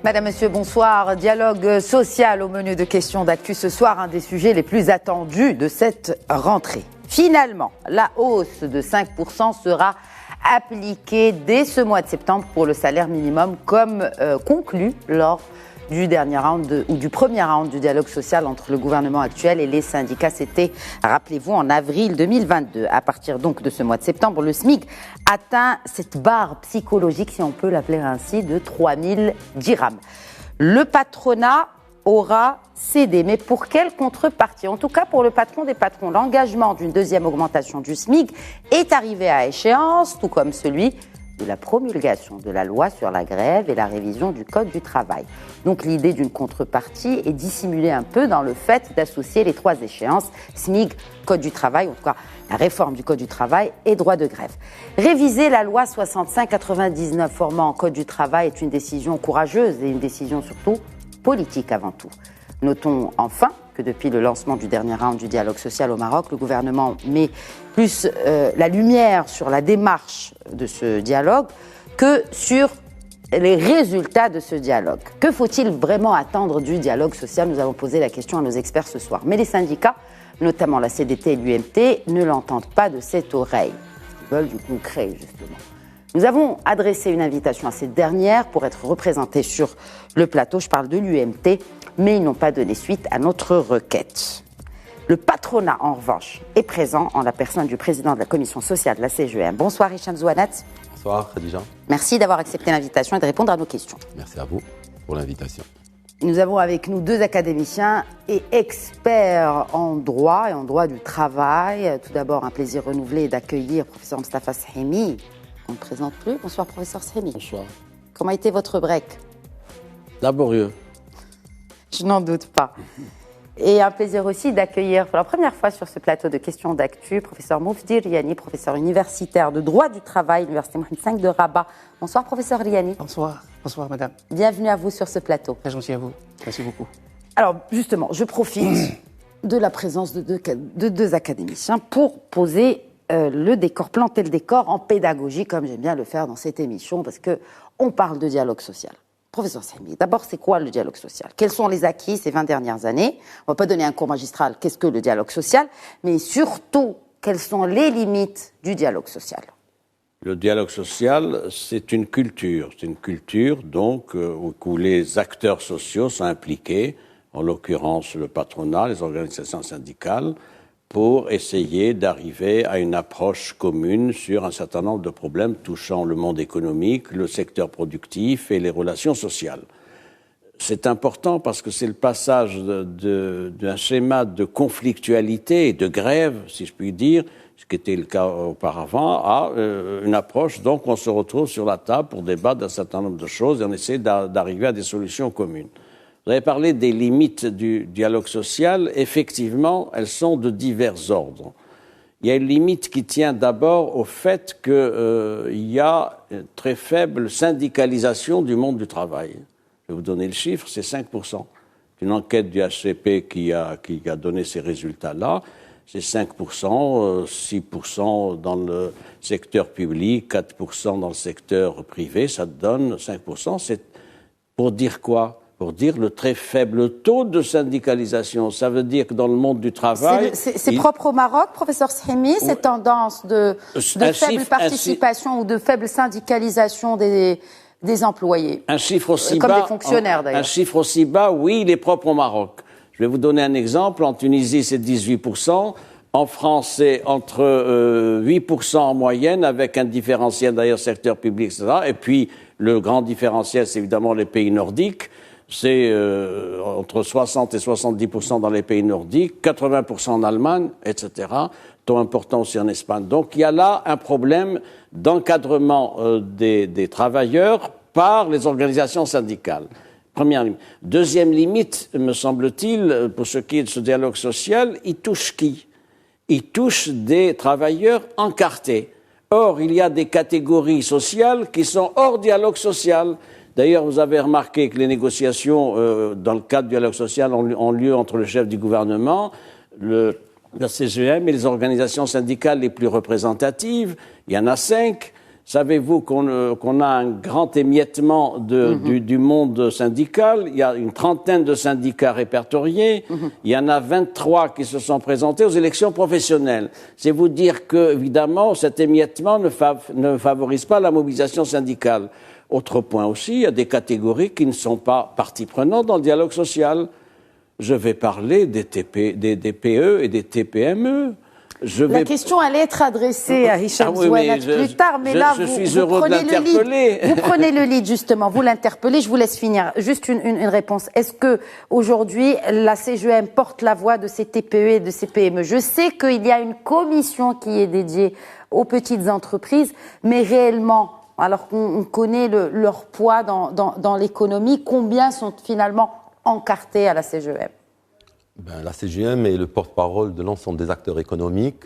Madame, Monsieur, bonsoir. Dialogue social au menu de questions d'actu ce soir, un des sujets les plus attendus de cette rentrée. Finalement, la hausse de 5% sera appliquée dès ce mois de septembre pour le salaire minimum, comme conclu lors du premier round du dialogue social entre le gouvernement actuel et les syndicats. C'était, rappelez-vous, en avril 2022. À partir donc de ce mois de septembre, le SMIC atteint cette barre psychologique, si on peut l'appeler ainsi, de 3000 dirhams. Le patronat aura cédé, mais pour quelle contrepartie? En tout cas, pour le patron des patrons, l'engagement d'une deuxième augmentation du SMIC est arrivé à échéance, tout comme celui de la promulgation de la loi sur la grève et la révision du Code du travail. Donc l'idée d'une contrepartie est dissimulée un peu dans le fait d'associer les trois échéances, SMIC, Code du travail, en tout cas la réforme du Code du travail et droit de grève. Réviser la loi 65-99 formant Code du travail est une décision courageuse et une décision surtout politique avant tout. Notons enfin que depuis le lancement du dernier round du dialogue social au Maroc, le gouvernement met plus la lumière sur la démarche de ce dialogue que sur les résultats de ce dialogue. Que faut-il vraiment attendre du dialogue social? Nous avons posé la question à nos experts ce soir. Mais les syndicats, notamment la CDT et l'UMT, ne l'entendent pas de cette oreille. Ils veulent du concret, justement. Nous avons adressé une invitation à cette dernière pour être représentée sur le plateau. Je parle de l'UMT, mais ils n'ont pas donné suite à notre requête. Le patronat, en revanche, est présent en la personne du président de la commission sociale de la CGM. Bonsoir Hicham Zouanat. Bonsoir Khadija. Merci d'avoir accepté l'invitation et de répondre à nos questions. Merci à vous pour l'invitation. Nous avons avec nous deux académiciens et experts en droit et en droit du travail. Tout d'abord, un plaisir renouvelé d'accueillir professeur Mostafa Sahimi. On ne présente plus. Bonsoir professeur Sahimi. Bonsoir. Comment a été votre break? Laborieux. Je n'en doute pas. Et un plaisir aussi d'accueillir pour la première fois sur ce plateau de questions d'actu, professeur Moufdi Riani, professeur universitaire de droit du travail, l'Université Mohamed V de Rabat. Bonsoir professeur Riani. Bonsoir, bonsoir madame. Bienvenue à vous sur ce plateau. Très gentil à vous, merci beaucoup. Alors justement, je profite de la présence de deux académiciens pour poser le décor, planter le décor en pédagogie, comme j'aime bien le faire dans cette émission, parce qu'on parle de dialogue social. Professeur Sahimi, d'abord, c'est quoi le dialogue social? Quels sont les acquis ces 20 dernières années? On ne va pas donner un cours magistral, qu'est-ce que le dialogue social? Mais surtout, quelles sont les limites du dialogue social? Le dialogue social, c'est une culture. C'est une culture, donc, où les acteurs sociaux sont impliqués, en l'occurrence le patronat, les organisations syndicales, pour essayer d'arriver à une approche commune sur un certain nombre de problèmes touchant le monde économique, le secteur productif et les relations sociales. C'est important parce que c'est le passage d'un schéma de conflictualité et de grève, si je puis dire, ce qui était le cas auparavant, à une approche, donc on se retrouve sur la table pour débattre d'un certain nombre de choses et on essaie d'arriver à des solutions communes. Vous avez parlé des limites du dialogue social. Effectivement, elles sont de divers ordres. Il y a une limite qui tient d'abord au fait qu'il y a une très faible syndicalisation du monde du travail. Je vais vous donner le chiffre, c'est 5%. Une enquête du HCP qui a donné ces résultats-là, c'est 5%, 6% dans le secteur public, 4% dans le secteur privé, ça donne 5%. C'est pour dire quoi? Pour dire le très faible taux de syndicalisation. Ça veut dire que dans le monde du travail... C'est propre au Maroc, professeur Sahimi, cette tendance de faible participation ou de faible syndicalisation des employés? Un chiffre aussi comme bas... des fonctionnaires, d'ailleurs. Un chiffre aussi bas, oui, il est propre au Maroc. Je vais vous donner un exemple. En Tunisie, c'est 18%. En France, c'est entre 8% en moyenne, avec un différentiel d'ailleurs secteur public, etc. Et puis, le grand différentiel, c'est évidemment les pays nordiques. C'est entre 60 et 70% dans les pays nordiques, 80% en Allemagne, etc. Taux important aussi en Espagne. Donc il y a là un problème d'encadrement des travailleurs par les organisations syndicales. Première limite. Deuxième limite, me semble-t-il, pour ce qui est de ce dialogue social, il touche qui? Il touche des travailleurs encartés. Or, il y a des catégories sociales qui sont hors dialogue social. D'ailleurs, vous avez remarqué que les négociations dans le cadre du dialogue social ont lieu entre le chef du gouvernement, le la CGM est les organisations syndicales les plus représentatives. Il y en a 5. Savez-vous qu'on a un grand émiettement du monde syndical? Il y a une trentaine de syndicats répertoriés. Il y en a 23 qui se sont présentés aux élections professionnelles. C'est vous dire que, évidemment, cet émiettement ne favorise pas la mobilisation syndicale. Autre point aussi, il y a des catégories qui ne sont pas partie prenante dans le dialogue social. Je vais parler des PE et des TPME. La question allait être adressée à Hicham Zouanat plus tard, mais là, vous prenez le lead. Vous prenez le lead, justement. Vous l'interpellez. Je vous laisse finir. Juste une réponse. Est-ce que, aujourd'hui, la CGM porte la voix de ces TPE et de ces PME? Je sais qu'il y a une commission qui est dédiée aux petites entreprises, mais réellement, alors qu'on connaît leur poids dans l'économie, combien sont finalement encartés à la CGM? La CGM est le porte-parole de l'ensemble des acteurs économiques.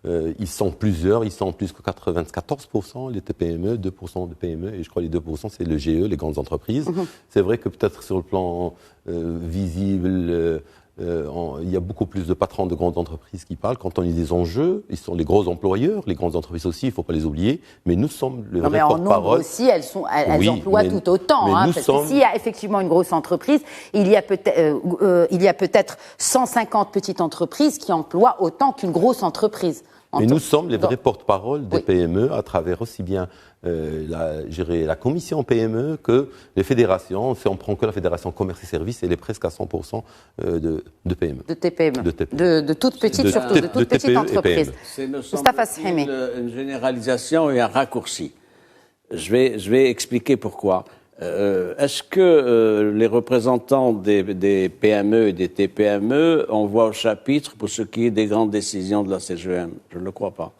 Ils sont plusieurs, ils sont plus que 94%, les TPME, 2% de PME, et je crois que les 2% c'est le GE, les grandes entreprises. C'est vrai que peut-être sur le plan visible, il y a beaucoup plus de patrons de grandes entreprises qui parlent. Quand on lit des enjeux, ils sont les gros employeurs, les grandes entreprises aussi, il ne faut pas les oublier, mais nous sommes le vrai porte-parole. En nombre aussi, elles emploient tout autant. Parce que s'il y a effectivement une grosse entreprise, il y a peut-être 150 petites entreprises qui emploient autant qu'une grosse entreprise. Mais nous sommes les vrais porte-parole des PME à travers aussi bien la commission PME que les fédérations. Si on prend que la fédération commerce et services, elle est presque à 100% de PME. De TPME. De toutes petites, surtout de toutes petites entreprises. C'est une généralisation et un raccourci. Je vais expliquer pourquoi. Est-ce que les représentants des PME et des TPME envoient au chapitre pour ce qui est des grandes décisions de la CGM? Je ne le crois pas.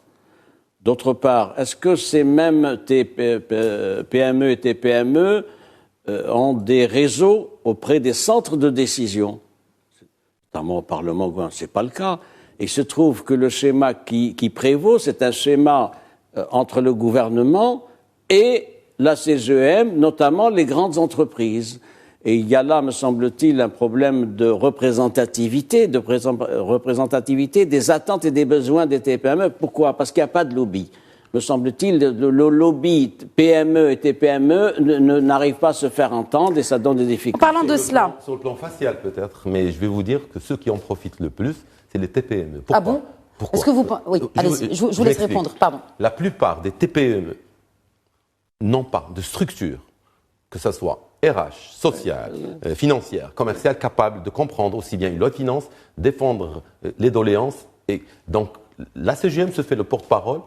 D'autre part, est-ce que ces mêmes PME et TPME ont des réseaux auprès des centres de décision? Notamment au Parlement, ce n'est pas le cas. Il se trouve que le schéma qui prévaut, c'est un schéma entre le gouvernement et la CGM, notamment les grandes entreprises. Et il y a là, me semble-t-il, un problème de représentativité des attentes et des besoins des TPME. Pourquoi? Parce qu'il n'y a pas de lobby. Me semble-t-il, le lobby PME et TPME n'arrive pas à se faire entendre et ça donne des difficultés. En parlant de cela. Sur le plan facial peut-être, mais je vais vous dire que ceux qui en profitent le plus, c'est les TPME. Pourquoi? Ah bon? Pourquoi? Est-ce que vous... Oui, allez-y, je vous laisse répondre, pardon. La plupart des TPME n'ont pas de structure, que ce soit RH, sociale, financière, commerciale, capable de comprendre aussi bien une loi de finances, défendre les doléances. Et donc, la CGM se fait le porte-parole,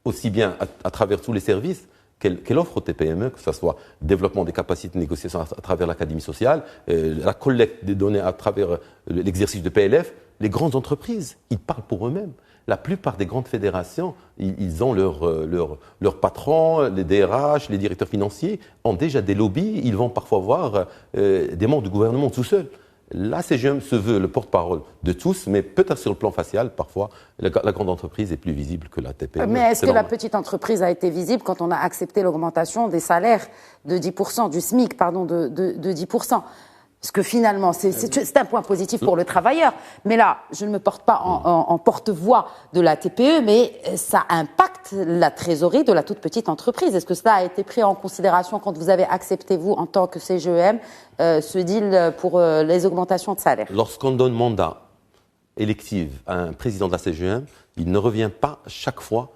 aussi bien à travers tous les services qu'elle offre aux TPME, que ce soit développement des capacités de négociation à travers l'académie sociale, la collecte des données à travers l'exercice de PLF. Les grandes entreprises, ils parlent pour eux-mêmes. La plupart des grandes fédérations, ils ont leurs patrons, les DRH, les directeurs financiers, ont déjà des lobbies. Ils vont parfois voir des membres du gouvernement tout seuls. La CGM se veut le porte-parole de tous, mais peut-être sur le plan facial, parfois, la grande entreprise est plus visible que la TPME. Mais est-ce que la petite entreprise a été visible quand on a accepté l'augmentation des salaires de 10%, du SMIC, de 10%? Parce que finalement, c'est un point positif pour le travailleur. Mais là, je ne me porte pas en porte-voix de la TPE, mais ça impacte la trésorerie de la toute petite entreprise. Est-ce que cela a été pris en considération quand vous avez accepté, vous, en tant que CGEM, ce deal pour les augmentations de salaire? Lorsqu'on donne mandat électif à un président de la CGEM, il ne revient pas chaque fois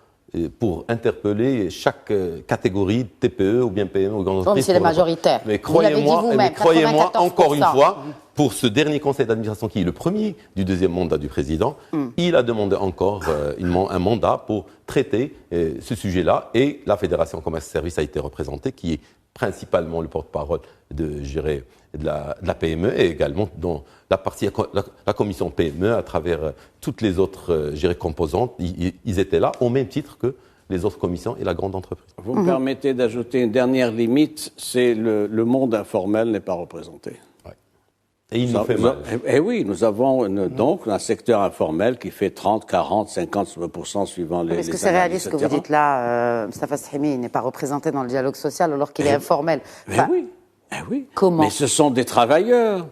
pour interpeller chaque catégorie de TPE ou bien PME ou grande entreprise. Mais c'est les majoritaires. Mais croyez-moi, encore une fois, pour ce dernier conseil d'administration qui est le premier du deuxième mandat du président, il a demandé encore un mandat pour traiter ce sujet-là et la Fédération Commerce et Services a été représentée, qui est principalement le porte-parole de la PME et également dans la partie, la commission PME à travers toutes les autres composantes. Ils étaient là au même titre que les autres commissions et la grande entreprise. Vous me permettez d'ajouter une dernière limite, c'est le monde informel n'est pas représenté. Ouais. Et il nous fait mal. Eh oui, nous avons donc un secteur informel qui fait 30, 40, 50% suivant les. Est-ce que c'est réaliste ce que vous dites là, Moustapha Sahimi n'est pas représenté dans le dialogue social alors qu'il est informel? Oui. Comment? Mais ce sont des travailleurs.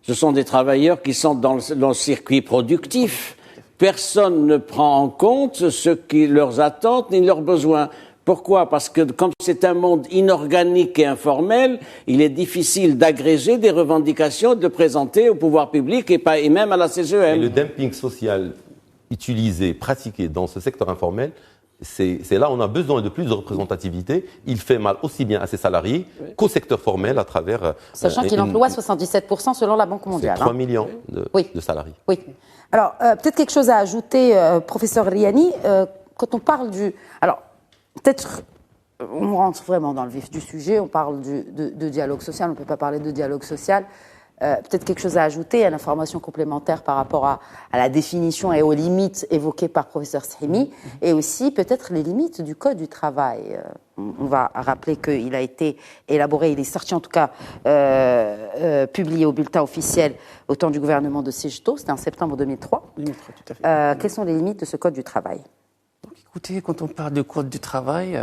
Ce sont des travailleurs qui sont dans le circuit productif. personne ne prend en compte leurs attentes ni leurs besoins. Pourquoi? Parce que comme c'est un monde inorganique et informel, il est difficile d'agréger des revendications, de les présenter au pouvoir public et même à la CGM. Et le dumping social utilisé, pratiqué dans ce secteur informel, c'est là où on a besoin de plus de représentativité. Il fait mal aussi bien à ses salariés qu'au secteur formel à travers... Sachant qu'il emploie 77% selon la Banque mondiale. C'est 3 millions de salariés. Oui. Alors, peut-être quelque chose à ajouter, professeur Riani, quand on parle du... Alors, peut-être, on rentre vraiment dans le vif du sujet, on parle de dialogue social, on ne peut pas parler de dialogue social. Peut-être quelque chose à ajouter, une information complémentaire par rapport à la définition et aux limites évoquées par professeur Srimi, et aussi peut-être les limites du Code du travail. On va rappeler qu'il a été élaboré, il est sorti en tout cas, publié au bulletin officiel au temps du gouvernement de Sejto, c'était en septembre 2003. 2003, tout à fait. Quelles sont les limites de ce Code du travail? Donc, écoutez, quand on parle de Code du travail,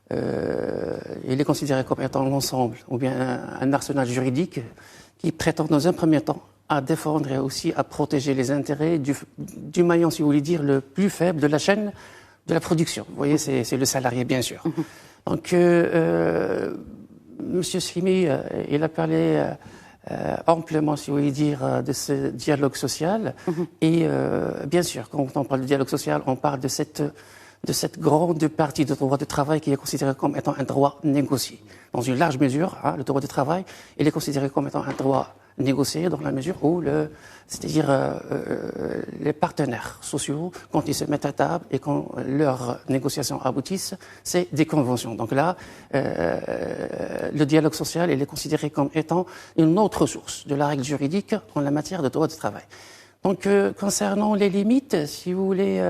il est considéré comme étant l'ensemble, ou bien un arsenal juridique qui prétend dans un premier temps à défendre et aussi à protéger les intérêts du maillon, si vous voulez dire, le plus faible de la chaîne de la production. Vous voyez, c'est le salarié, bien sûr. Donc, M. Srimi, il a parlé amplement, si vous voulez dire, de ce dialogue social. Et bien sûr, quand on parle de dialogue social, on parle de cette grande partie du droit de travail qui est considérée comme étant un droit négocié. Dans une large mesure, le droit de travail, il est considéré comme étant un droit négocié dans la mesure où c'est-à-dire les partenaires sociaux, quand ils se mettent à table et quand leurs négociations aboutissent, c'est des conventions. Donc là, le dialogue social, il est considéré comme étant une autre source de la règle juridique en la matière de droit de travail. Donc, concernant les limites, si vous voulez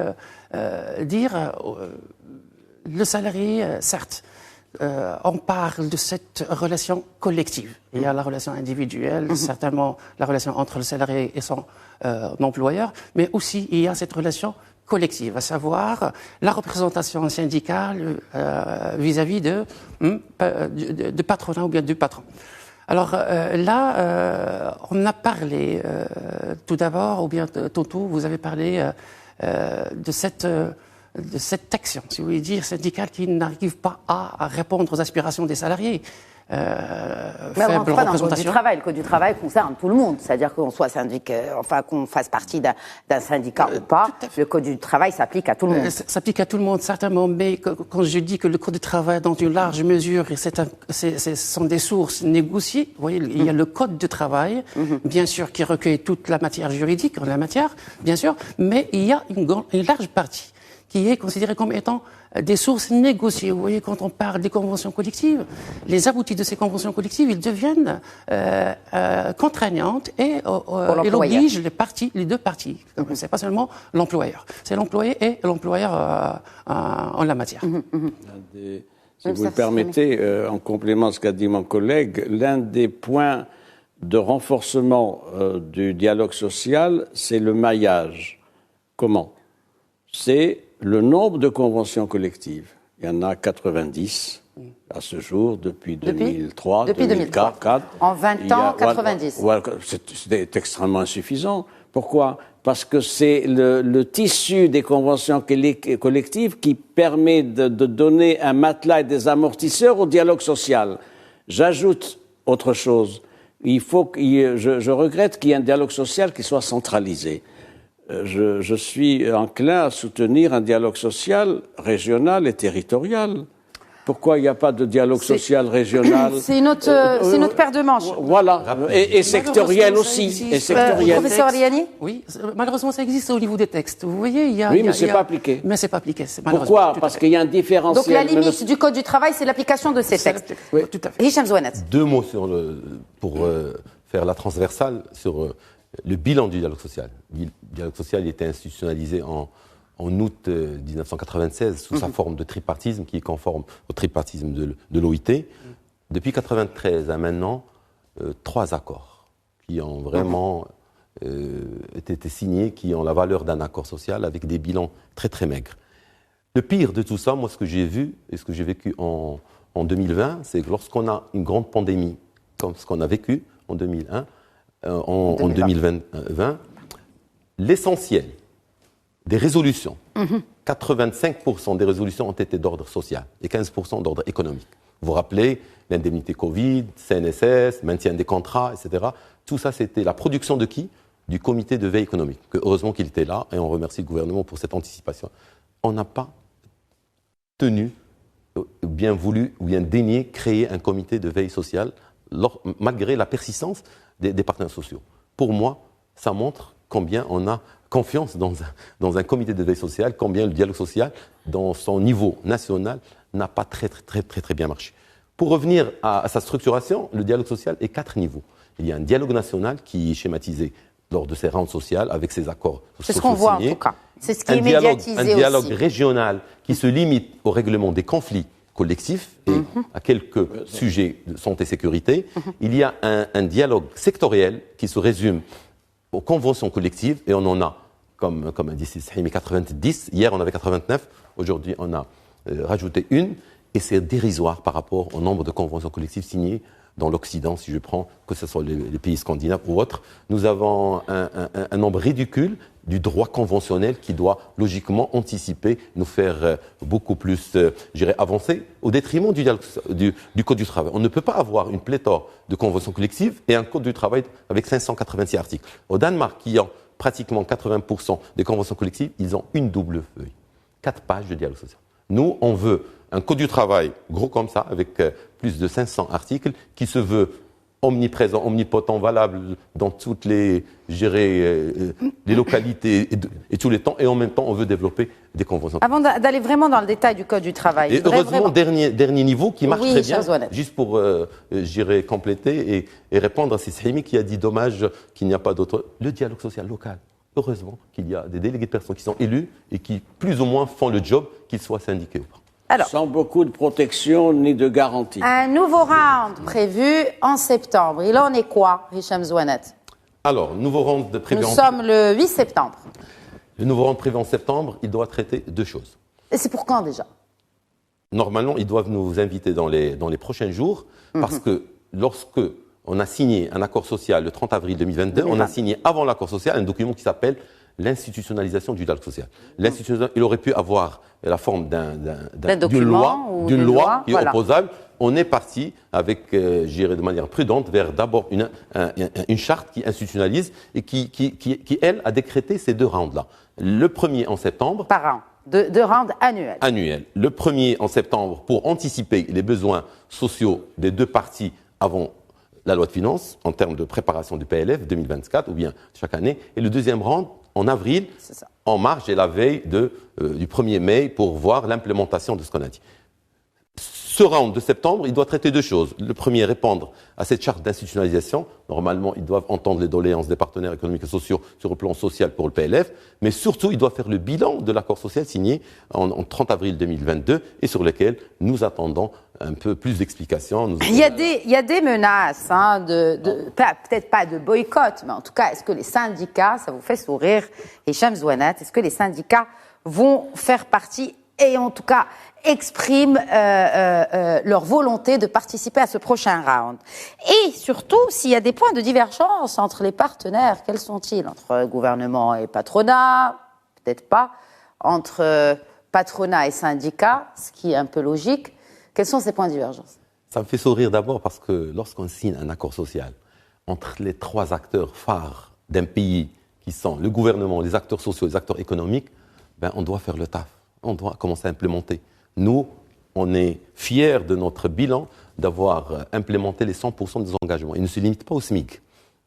dire, le salarié, certes, on parle de cette relation collective. Il y a la relation individuelle, certainement la relation entre le salarié et son employeur, mais aussi il y a cette relation collective, à savoir la représentation syndicale vis-à-vis de patronat ou bien du patron. Alors là, on a parlé tout d'abord, ou bien tantôt, vous avez parlé de cette action, si vous voulez dire, syndicale qui n'arrive pas à répondre aux aspirations des salariés. Mais on rentre pas dans le Code du travail. Le Code du travail concerne tout le monde. C'est-à-dire qu'on soit qu'on fasse partie d'un syndicat ou pas. Le Code du travail s'applique à tout le monde. S'applique à tout le monde, certainement. Mais quand je dis que le Code du travail, dans une large mesure, ce sont des sources négociées. Vous voyez, il y a le Code du travail, bien sûr, qui recueille toute la matière juridique en la matière, bien sûr. Mais il y a une large partie qui est considérée comme étant des sources négociées. Vous voyez, quand on parle des conventions collectives, les aboutis de ces conventions collectives, ils deviennent contraignantes et ils obligent les deux parties. C'est pas seulement l'employeur, c'est l'employé et l'employeur en la matière. Si vous le permettez, en complément de ce qu'a dit mon collègue, l'un des points de renforcement du dialogue social, c'est le maillage. Comment? C'est le nombre de conventions collectives. Il y en a 90 à ce jour, depuis 2003, depuis 2004. En 20 ans, 90. C'est extrêmement insuffisant. Pourquoi? Parce que c'est le tissu des conventions collectives qui permet de donner un matelas et des amortisseurs au dialogue social. J'ajoute autre chose. Je regrette qu'il y ait un dialogue social qui soit centralisé. Je suis enclin à soutenir un dialogue social régional et territorial. Pourquoi il n'y a pas de dialogue social régional? C'est notre paire de manches. Voilà, et sectoriel aussi. Et sectoriel. Professeur Liani? Oui, malheureusement, ça existe au niveau des textes. Vous voyez, oui, mais ce n'est pas appliqué. Mais ce n'est pas appliqué. Pourquoi? Parce qu'il y a un différentiel. Donc la limite du Code du travail, c'est l'application de ces textes. Oui, tout à fait. Hicham Zouanet. Deux mots pour faire la transversale sur le bilan du dialogue social. Le dialogue social était institutionnalisé en août 1996 sous sa forme de tripartisme qui est conforme au tripartisme de l'OIT. Depuis 1993 à maintenant, 3 accords qui ont vraiment été signés, qui ont la valeur d'un accord social avec des bilans très très maigres. Le pire de tout ça, moi ce que j'ai vu et ce que j'ai vécu en 2020, c'est que lorsqu'on a une grande pandémie comme ce qu'on a vécu en 2020, l'essentiel des résolutions. 85% des résolutions ont été d'ordre social et 15% d'ordre économique. Vous vous rappelez, l'indemnité Covid, CNSS, maintien des contrats, etc. Tout ça, c'était la production de qui? Du comité de veille économique. Heureusement qu'il était là, et on remercie le gouvernement pour cette anticipation. On n'a pas tenu, bien voulu ou bien daigné créer un comité de veille sociale, malgré la persistance des partenaires sociaux. Pour moi, ça montre combien on a confiance dans un comité de veille sociale, combien le dialogue social, dans son niveau national, n'a pas très bien marché. Pour revenir à sa structuration, le dialogue social est 4 niveaux. Il y a un dialogue national qui est schématisé lors de ces rounds sociales avec ses accords sociaux. C'est ce qu'on voit en tout cas. C'est ce qui est médiatisé aussi. Un dialogue régional qui se limite au règlement des conflits collectifs et à quelques sujets de santé et sécurité. Il y a un dialogue sectoriel qui se résume aux conventions collectives, et on en a, comme a dit Sahimi, 90. Hier, on avait 89. Aujourd'hui, on a rajouté une. Et c'est dérisoire par rapport au nombre de conventions collectives signées dans l'Occident, si je prends, que ce soit les pays scandinaves ou autres. Nous avons un nombre ridicule du droit conventionnel qui doit logiquement anticiper, nous faire beaucoup plus, avancer, au détriment du Code du travail. On ne peut pas avoir une pléthore de conventions collectives et un Code du travail avec 586 articles. Au Danemark, qui ont pratiquement 80% des conventions collectives, ils ont une double feuille, 4 pages de dialogue social. Nous, on veut un Code du travail gros comme ça, avec plus de 500 articles, qui se veut omniprésent, omnipotent, valable dans toutes les localités et tous les temps. Et en même temps, on veut développer des conventions. Avant d'aller vraiment dans le détail du Code du travail. Et heureusement, dernier niveau qui marche très bien, Chazouanet. juste pour compléter et répondre à Sissaimi qui a dit dommage qu'il n'y a pas d'autre. Le dialogue social local. Heureusement qu'il y a des délégués de personnes qui sont élus et qui plus ou moins font le job, qu'ils soient syndiqués ou pas. Alors, sans beaucoup de protection ni de garantie. Un nouveau round prévu en septembre. Il en est quoi, Hicham Zouanet? Alors, nouveau round de prévu. Nous sommes le 8 septembre. Le nouveau round prévu en septembre, il doit traiter 2 choses. Et c'est pour quand déjà? Normalement, ils doivent nous inviter dans les prochains jours, parce que lorsque on a signé un accord social le 30 avril 2022, on a signé avant l'accord social un document qui s'appelle l'institutionnalisation du dialogue social. L'institutionnalisation, il aurait pu avoir la forme d'une loi qui est opposable. On est parti avec, j'irai de manière prudente, vers d'abord une charte qui institutionnalise et qui, elle, a décrété ces 2 rounds-là. Le premier en septembre. Par an. 2 rounds annuels. Annuels. Le premier en septembre pour anticiper les besoins sociaux des 2 parties avant la loi de finances, en termes de préparation du PLF 2024, ou bien chaque année. Et le deuxième round en avril, en marge et la veille du 1er mai pour voir l'implémentation de ce qu'on a dit. Ce round de septembre, il doit traiter 2 choses. Le premier, répondre à cette charte d'institutionnalisation. Normalement, ils doivent entendre les doléances des partenaires économiques et sociaux sur le plan social pour le PLF. Mais surtout, ils doivent faire le bilan de l'accord social signé en 30 avril 2022 et sur lequel nous attendons un peu plus d'explications. Il y a des menaces, peut-être pas de boycott, mais en tout cas, est-ce que les syndicats, ça vous fait sourire, Hicham Zouanet, est-ce que les syndicats vont faire partie et en tout cas expriment leur volonté de participer à ce prochain round? Et surtout, s'il y a des points de divergence entre les partenaires, quels sont-ils? Entre gouvernement et patronat, peut-être pas. Entre patronat et syndicats, ce qui est un peu logique. Quels sont ces points de divergence? Ça me fait sourire d'abord parce que lorsqu'on signe un accord social entre les 3 acteurs phares d'un pays qui sont le gouvernement, les acteurs sociaux, les acteurs économiques, on doit faire le taf. On doit commencer à implémenter. Nous, on est fiers de notre bilan d'avoir implémenté les 100% des engagements. Il ne se limite pas au SMIC.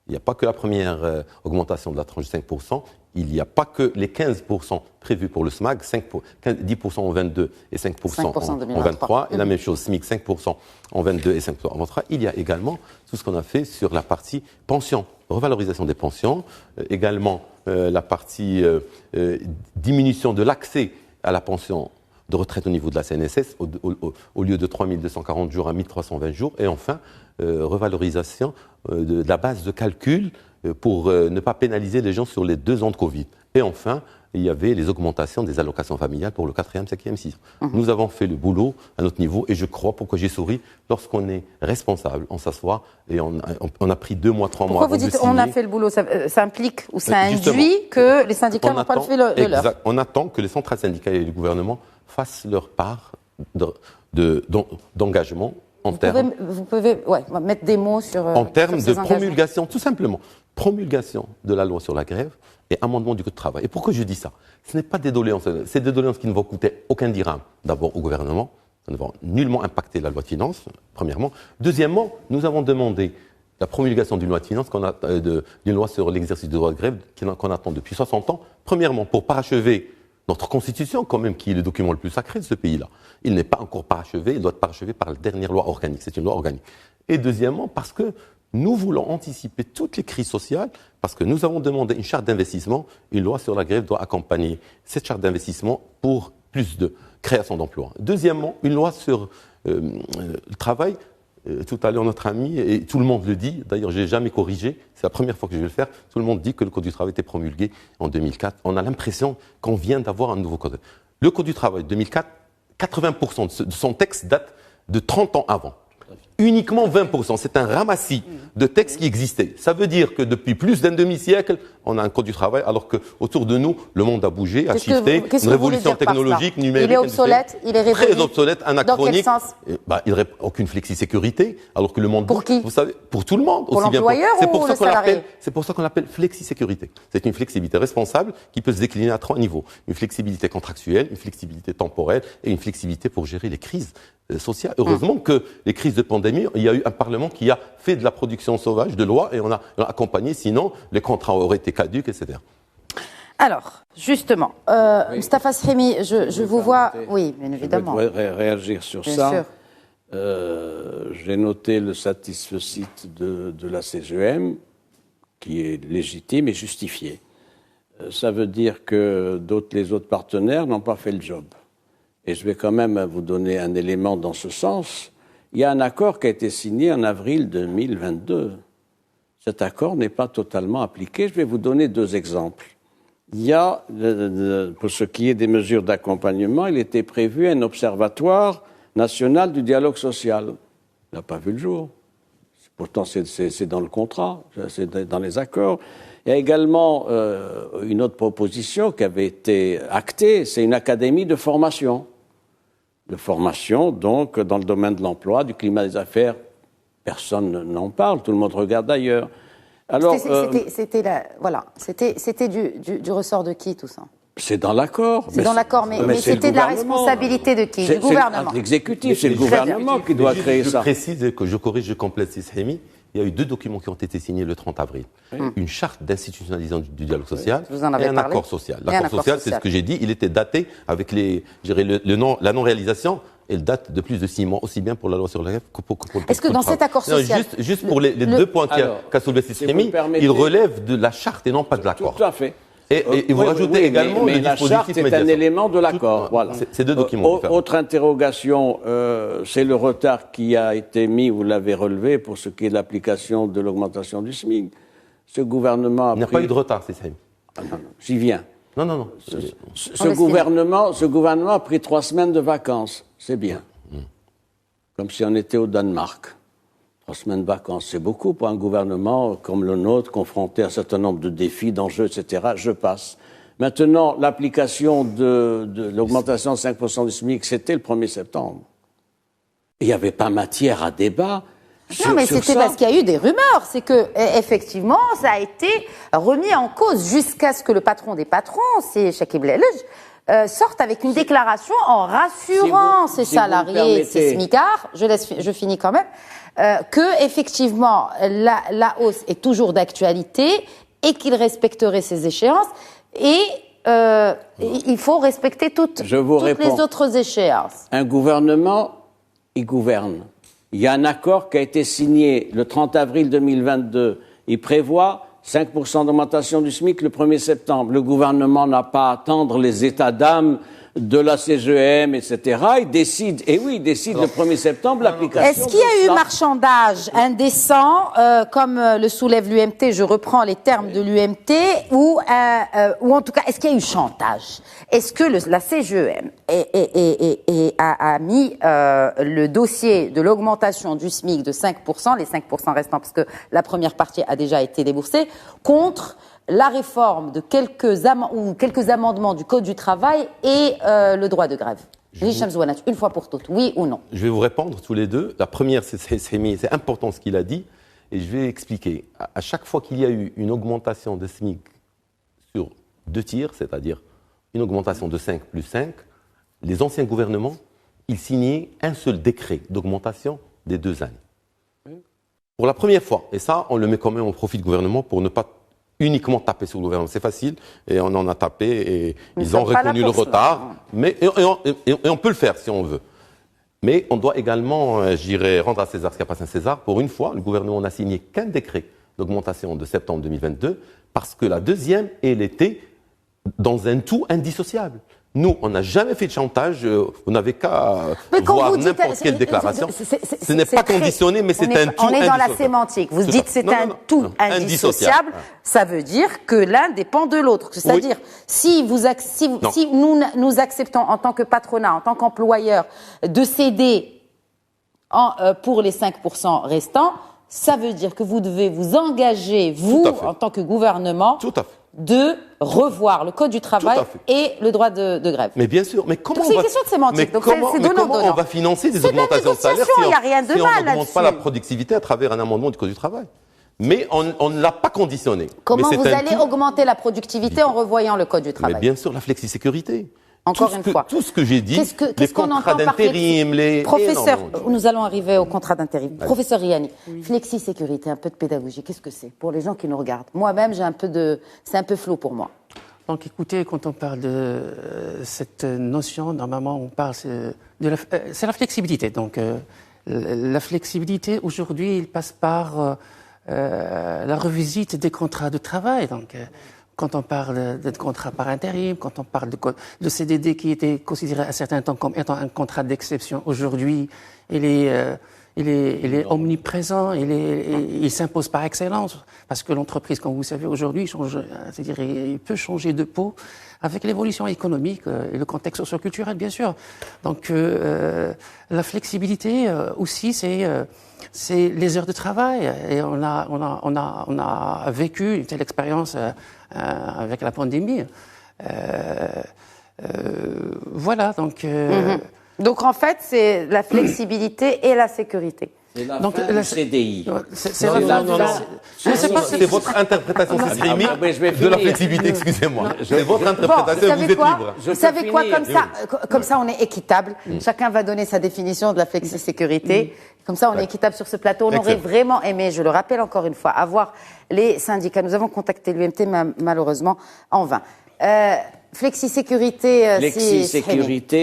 Il n'y a pas que la première augmentation de la tranche de 5%. Il n'y a pas que les 15% prévus pour le SMAG, 10% en 22 et 5% en 23. Et la même chose, SMIC, 5% en 22 et 5% en 23. Il y a également tout ce qu'on a fait sur la partie pension, revalorisation des pensions, également la partie diminution de l'accès à la pension de retraite au niveau de la CNSS, au lieu de 3240 jours à 1320 jours. Et enfin, revalorisation de la base de calcul pour ne pas pénaliser les gens sur les 2 ans de Covid. Et enfin, il y avait les augmentations des allocations familiales pour le 4e, 5e, 6e. Nous avons fait le boulot à notre niveau et je crois, pourquoi j'ai souri, lorsqu'on est responsable, on s'assoit et on a pris 2 mois, 3 mois Pourquoi avant vous de dites signer. on a fait le boulot, ça implique ou ça Justement, induit que les syndicats n'ont pas fait le leur. Exact. On attend que les centrales syndicales et le gouvernement fassent leur part d'engagement en termes... Vous pouvez mettre des mots sur En termes sur ces de engagements. promulgation, tout simplement, promulgation de la loi sur la grève et amendement du Code du travail. Et pourquoi je dis ça? Ce n'est pas des doléances, c'est des doléances qui ne vont coûter aucun dirham, d'abord au gouvernement, ça ne va nullement impacter la loi de finances, premièrement. Deuxièmement, nous avons demandé la promulgation d'une loi de finances, d'une loi sur l'exercice du droit de grève qu'on attend depuis 60 ans, premièrement pour parachever notre Constitution, quand même, qui est le document le plus sacré de ce pays-là. Il n'est pas encore parachevé, il doit être parachevé par la dernière loi organique. C'est une loi organique. Et deuxièmement, parce que nous voulons anticiper toutes les crises sociales, parce que nous avons demandé une charte d'investissement. Une loi sur la grève doit accompagner cette charte d'investissement pour plus de création d'emplois. Deuxièmement, une loi sur le travail. Tout à l'heure, notre ami, et tout le monde le dit, d'ailleurs, je n'ai jamais corrigé, c'est la première fois que je vais le faire, tout le monde dit que le Code du travail était promulgué en 2004. On a l'impression qu'on vient d'avoir un nouveau Code. Le Code du travail 2004, 80% de son texte date de 30 ans avant. Uniquement 20%. C'est un ramassis de textes qui existaient. Ça veut dire que depuis plus d'un demi-siècle, on a un code du travail, alors qu'autour de nous, le monde a bougé, a shifté, une révolution technologique, numérique. Il est obsolète, il est révolu. Très obsolète, anachronique. Dans quel sens? Il n'y aurait aucune flexi-sécurité, alors que le monde... Pour qui? Vous savez, pour tout le monde. Pour l'employeur ou le salarié? C'est pour ça qu'on l'appelle flexi-sécurité. C'est une flexibilité responsable qui peut se décliner à 3 niveaux. Une flexibilité contractuelle, une flexibilité temporelle et une flexibilité pour gérer les crises sociales. Heureusement que les crises de pandémie, il y a eu un Parlement qui a fait de la production sauvage de lois et on a accompagné, sinon les contrats auraient été caducs, etc. Alors, justement, Mustapha Sremi, je vous vois... Oui, bien évidemment. Je voudrais réagir sur Bien ça. sûr. J'ai noté le satisfecit de la CGM, qui est légitime et justifié. Ça veut dire que les autres partenaires n'ont pas fait le job. Et je vais quand même vous donner un élément dans ce sens. Il y a un accord qui a été signé en avril 2022. Cet accord n'est pas totalement appliqué. Je vais vous donner 2 exemples. Il y a, pour ce qui est des mesures d'accompagnement, il était prévu un observatoire national du dialogue social. Il n'a pas vu le jour. Pourtant, c'est dans le contrat, c'est dans les accords. Il y a également une autre proposition qui avait été actée, c'est une académie de formation. De formation, donc, dans le domaine de l'emploi, du climat des affaires. Personne n'en parle, tout le monde regarde ailleurs. Alors, c'était du ressort de qui, tout ça? C'est dans l'accord. C'est dans l'accord, mais c'était de la responsabilité de qui? Du gouvernement. C'est l'exécutif, c'est le gouvernement qui doit créer ça. Je précise et que je corrige, je complète Sremi. Il y a eu 2 documents qui ont été signés le 30 avril. Une charte d'institutionnalisation du dialogue social et un accord social. L'accord social, c'est ce que j'ai dit, il était daté avec la non-réalisation. Elle date de plus de 6 mois, aussi bien pour la loi sur la grève que pour le Est-ce que dans cet accord social... Juste pour les 2 points qu'a soulevé Sremi, il relève de la charte et non pas de l'accord. Tout à fait. Et vous rajoutez également mais le la dispositif charte est un élément de l'accord. Voilà. C'est 2 documents différents. Autre interrogation, c'est le retard qui a été mis, vous l'avez relevé, pour ce qui est de l'application de l'augmentation du SMIC. Ce gouvernement a Il n'y a pas eu de retard, c'est ça. J'y viens. Non. Ce gouvernement a pris 3 semaines de vacances. C'est bien. Comme si on était au Danemark. 3 semaines de vacances, c'est beaucoup pour un gouvernement comme le nôtre, confronté à un certain nombre de défis, d'enjeux, etc. Je passe. Maintenant, l'application de l'augmentation de 5% du SMIC, c'était le 1er septembre. Il n'y avait pas matière à débat. Non, mais c'était parce qu'il y a eu des rumeurs. C'est que, effectivement, ça a été remis en cause jusqu'à ce que le patron des patrons, c'est Chakib Lelej, sorte avec une déclaration en rassurant ses salariés, ses smicards. Je finis quand même. Que effectivement la hausse est toujours d'actualité et qu'il respecterait ses échéances et il faut respecter toutes les autres échéances. Un gouvernement, il gouverne. Il y a un accord qui a été signé le 30 avril 2022. Il prévoit 5% d'augmentation du SMIC le 1er septembre. Le gouvernement n'a pas à attendre les états d'âme de la CGM, etc. Ils décident, et oui, ils décident le 1er septembre l'application. Est-ce qu'il y a eu marchandage indécent, comme le soulève l'UMT, je reprends les termes de l'UMT, ou en tout cas, est-ce qu'il y a eu chantage? Est-ce que la CGM a mis le dossier de l'augmentation du SMIC de 5%, les 5% restants, parce que la première partie a déjà été déboursée, contre la réforme de quelques amendements du Code du travail et le droit de grève? Hicham Zouanach, une fois pour toutes, oui ou non? Je vais vous répondre tous les deux. La première, c'est important ce qu'il a dit, et je vais expliquer. À chaque fois qu'il y a eu une augmentation de SMIC sur 2 tiers, c'est-à-dire une augmentation de 5 plus 5, les anciens gouvernements, ils signaient un seul décret d'augmentation des 2 années. Pour la première fois, et ça, on le met quand même au profit du gouvernement pour ne pas uniquement taper sur le gouvernement. C'est facile, et on en a tapé, et ils ont reconnu le retard, mais, et on peut le faire si on veut. Mais on doit également, je dirais, rendre à César ce qu'appartient à César. Pour une fois, le gouvernement n'a signé qu'un décret d'augmentation de septembre 2022, parce que la deuxième, elle était dans un tout indissociable. Nous, on n'a jamais fait de chantage, vous n'avez qu'à voir n'importe quelle déclaration. Ce n'est pas conditionné, mais c'est un tout indissociable. On est dans la sémantique. Vous dites c'est un tout indissociable. Ça veut dire que l'un dépend de l'autre. C'est-à-dire, si nous acceptons en tant que patronat, en tant qu'employeur, de céder pour les 5% restants, ça veut dire que vous devez vous engager, vous, en tant que gouvernement, de revoir le Code du travail et le droit de grève. Mais bien sûr, mais comment c'est une question de sémantique. comment on va financer des augmentations de salaire si on n'augmente pas la productivité à travers un amendement du Code du travail? Mais on ne l'a pas conditionné. Comment vous allez augmenter la productivité en revoyant le Code du travail? Mais bien sûr, la flexi-sécurité. Encore une fois. Tout ce que j'ai dit, les contrats d'intérim, Professeur, nous allons arriver au contrat d'intérim. Professeur Riani, flexi-sécurité, un peu de pédagogie, qu'est-ce que c'est pour les gens qui nous regardent? Moi-même, c'est un peu flou pour moi. Donc écoutez, quand on parle de cette notion, normalement on parle c'est la flexibilité. Donc la flexibilité aujourd'hui, il passe par la revisite des contrats de travail. Donc quand on parle de contrat par intérim, quand on parle de CDD qui était considéré à un certain temps comme étant un contrat d'exception, aujourd'hui il est omniprésent, il s'impose par excellence, parce que l'entreprise, comme vous savez, aujourd'hui, c'est-à-dire, il peut changer de peau avec l'évolution économique et le contexte socio-culturel, bien sûr. Donc, la flexibilité aussi, c'est les heures de travail. Et on a vécu une telle expérience avec la pandémie. Voilà, donc. Donc en fait, c'est la flexibilité et la sécurité. C'est la fin du CDI. C'est votre interprétation systémique de la flexibilité, excusez-moi. C'est votre interprétation, vous êtes libre. Vous savez quoi, comme ça on est équitable. Chacun va donner sa définition de la flexi-sécurité. Comme ça on est équitable sur ce plateau. On aurait vraiment aimé, je le rappelle encore une fois, avoir les syndicats. Nous avons contacté l'UMT, malheureusement, en vain. Flexi-sécurité,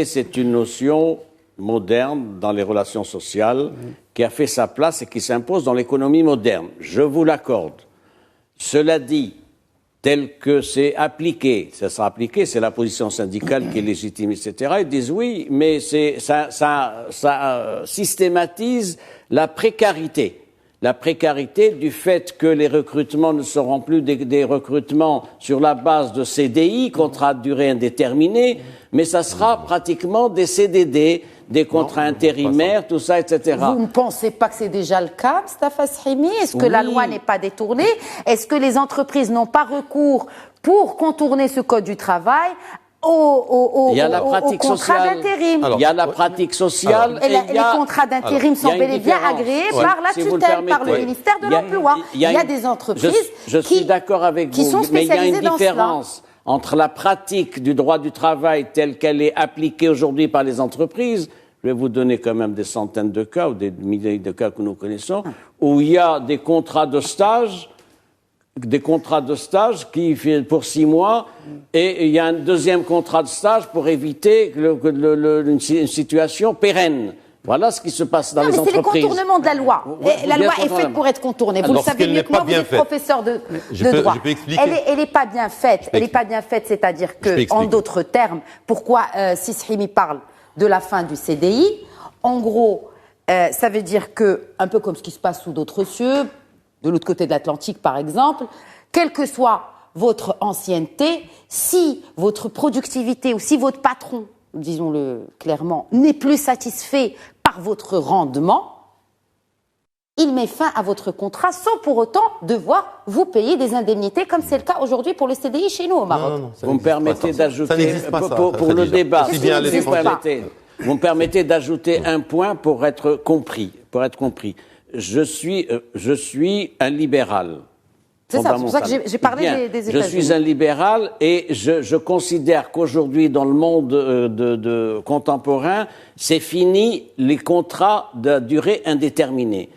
c'est une notion moderne dans les relations sociales qui a fait sa place et qui s'impose dans l'économie moderne. Je vous l'accorde. Cela dit, tel que c'est appliqué, ça sera appliqué, c'est la position syndicale qui est légitime, etc. Ils disent oui, mais ça systématise la précarité. La précarité du fait que les recrutements ne seront plus des recrutements sur la base de CDI, contrats de durée indéterminée, mais ça sera pratiquement des CDD, des contrats intérimaires, tout ça, etc. Vous ne pensez pas que c'est déjà le cas, Mustafa Srimi? Est-ce que la loi n'est pas détournée? Est-ce que les entreprises n'ont pas recours pour contourner ce Code du travail au contrat d'intérim? Il y a la pratique sociale. Les contrats d'intérim sont bel et bien agréés par la tutelle, par le ministère de l'Emploi. Il y a des entreprises je suis d'accord avec vous, sont spécialisées dans cela. Mais il y a une différence entre la pratique du droit du travail telle qu'elle est appliquée aujourd'hui par les entreprises. Je vais vous donner quand même des centaines de cas ou des milliers de cas que nous connaissons, où il y a des contrats de stage qui pour 6 mois, et il y a un deuxième contrat de stage pour éviter une situation pérenne. Voilà ce qui se passe dans Non, les mais c'est les entreprises. contournements de la loi. Et la bien loi est contourner. faite pour être contournée. Vous le savez Lorsqu'elle mieux n'est que moi, pas vous bien êtes faite. professeur de Je peux droit. expliquer. Elle est pas bien faite. Elle n'est expliquer. pas bien faite, c'est-à-dire Je peux que, en expliquer. d'autres termes, pourquoi Sisrimi parle de la fin du CDI, en gros, ça veut dire que, un peu comme ce qui se passe sous d'autres cieux, de l'autre côté de l'Atlantique par exemple, quelle que soit votre ancienneté, si votre productivité ou si votre patron, disons-le clairement, n'est plus satisfait par votre rendement, il met fin à votre contrat sans pour autant devoir vous payer des indemnités, comme c'est le cas aujourd'hui pour le CDI chez nous au Maroc. ça Vous me n'existe pas, permettez ça. d'ajouter, Ça n'existe pas, ça, pour le Khadija. débat, Aussi si bien à vous me l'étranger. permettez, vous me permettez d'ajouter un point pour être compris. Je suis un libéral. C'est ça, c'est pour ça que j'ai parlé Bien. des Je États-Unis. suis un libéral et je considère qu'aujourd'hui, dans le monde de contemporain, c'est fini les contrats de durée indéterminée.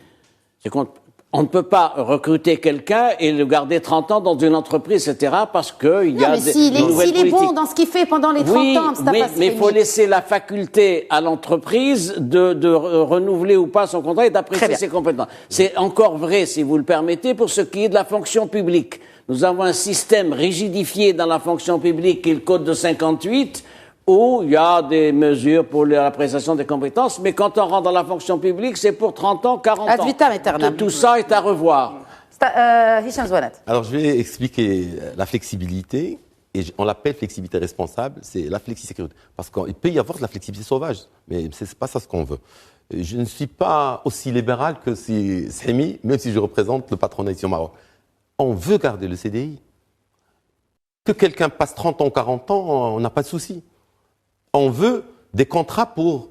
On ne peut pas recruter quelqu'un et le garder 30 ans dans une entreprise, etc., parce qu'il y a mais s'il est, nouvelles s'il est bon politiques. dans ce qu'il fait pendant les 30 ans, Mustafa mais il faut Srimi. laisser la faculté à l'entreprise de renouveler ou pas son contrat et Très d'apprécier bien. ses compétences. C'est encore vrai, si vous le permettez, pour ce qui est de la fonction publique. Nous avons un système rigidifié dans la fonction publique qui est le code de 58, où il y a des mesures pour l'appréciation des compétences, mais quand on rentre dans la fonction publique, c'est pour 30 ans, 40 Ad ans. vitam aeternam. Tout ça est à revoir. Hicham Zouanat. Alors, je vais expliquer la flexibilité, et on l'appelle flexibilité responsable, c'est la flexisécurité. Parce qu'il peut y avoir de la flexibilité sauvage, mais ce n'est pas ça ce qu'on veut. Je ne suis pas aussi libéral que Srimi, même si je représente le patronat ici au Maroc. On veut garder le CDI. Que quelqu'un passe 30 ans, 40 ans, on n'a pas de souci. On veut des contrats pour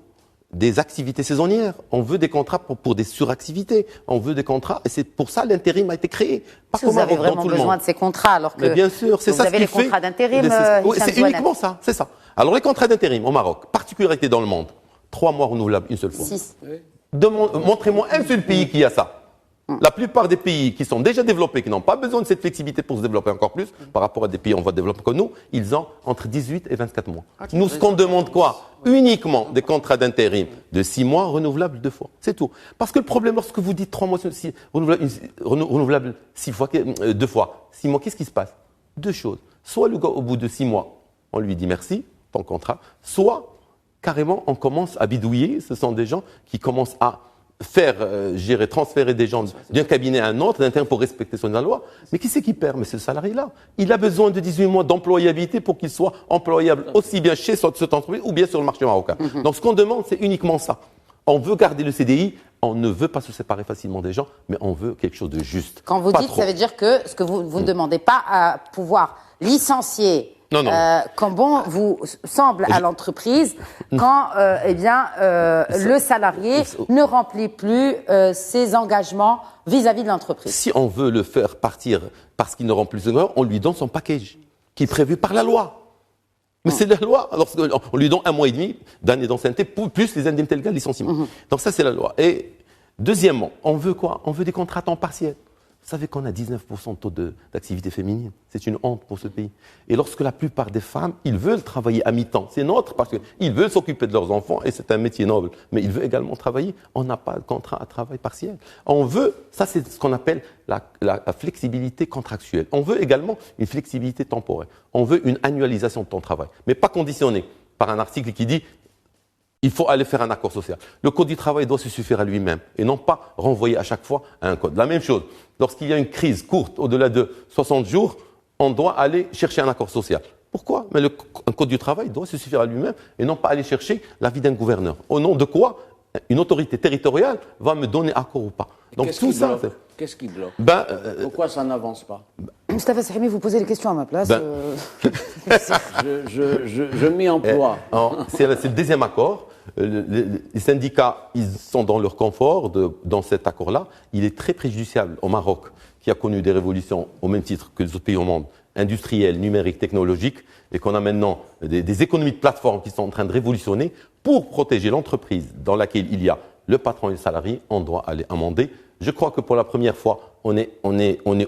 des activités saisonnières, on veut des contrats pour des suractivités, on veut des contrats, et c'est pour ça l'intérim a été créé. Pas Est-ce que vous avez vraiment besoin de ces contrats alors que Mais bien sûr, c'est vous ça avez ce les qui fait. contrats d'intérim, Oui, Hicham c'est Zouanat. uniquement ça, c'est ça. Alors les contrats d'intérim au Maroc, particularité dans le monde, 3 mois renouvelables une seule fois. 6. Montrez-moi un seul pays qui a ça. La plupart des pays qui sont déjà développés, qui n'ont pas besoin de cette flexibilité pour se développer encore plus, par rapport à des pays en voie de développement comme nous, ils ont entre 18 et 24 mois. Nous, ce qu'on demande quoi? Uniquement des contrats d'intérim de 6 mois renouvelables 2 fois. C'est tout. Parce que le problème, lorsque vous dites 3 mois renouvelables 2 fois, 6 mois, qu'est-ce qui se passe? 2 choses. Soit le gars, au bout de 6 mois, on lui dit merci, ton contrat, soit carrément on commence à bidouiller. Ce sont des gens qui commencent à transférer des gens d'un cabinet à un autre, d'un terme pour respecter son loi. Mais qui c'est qui perd? Mais c'est le salarié-là. Il a besoin de 18 mois d'employabilité pour qu'il soit employable aussi bien chez cette entreprise ou bien sur le marché marocain. Donc ce qu'on demande, c'est uniquement ça. On veut garder le CDI, on ne veut pas se séparer facilement des gens, mais on veut quelque chose de juste. Quand vous Pas dites, trop. ça veut dire que ce que vous ne demandez pas à pouvoir licencier Non, non. quand bon vous semble à l'entreprise, quand le salarié ne remplit plus ses engagements vis-à-vis de l'entreprise. Si on veut le faire partir parce qu'il ne remplit plus de droits, on lui donne son package, qui est prévu par la loi. Mais c'est la loi. Alors, on lui donne 1 mois et demi d'année d'ancienneté, plus les indemnités légales, licenciement. Donc ça, c'est la loi. Et deuxièmement, on veut quoi? On veut des contrats à temps partiel. Vous savez qu'on a 19% de taux d'activité féminine. C'est une honte pour ce pays. Et lorsque la plupart des femmes, ils veulent travailler à mi-temps, c'est notre, parce qu'ils veulent s'occuper de leurs enfants et c'est un métier noble. Mais ils veulent également travailler. On n'a pas de contrat à travail partiel. On veut, ça c'est ce qu'on appelle la flexibilité contractuelle. On veut également une flexibilité temporaire. On veut une annualisation de ton travail. Mais pas conditionnée par un article qui dit il faut aller faire un accord social. Le code du travail doit se suffire à lui-même et non pas renvoyer à chaque fois à un code. La même chose, lorsqu'il y a une crise courte, au-delà de 60 jours, on doit aller chercher un accord social. Pourquoi? Mais un code du travail doit se suffire à lui-même et non pas aller chercher l'avis d'un gouverneur. Au nom de quoi une autorité territoriale va me donner accord ou pas. Donc tout ça, Qu'est-ce qui bloque? Pourquoi ça n'avance pas? Mustafa Srimi, vous posez les questions à ma place. Je m'y emploie. C'est le deuxième accord. Les syndicats, ils sont dans leur confort dans cet accord-là. Il est très préjudiciable au Maroc, qui a connu des révolutions au même titre que les autres pays au monde, industrielles, numériques, technologiques, et qu'on a maintenant des économies de plateforme qui sont en train de révolutionner. Pour protéger l'entreprise dans laquelle il y a le patron et le salarié, on doit aller amender. Je crois que pour la première fois, on est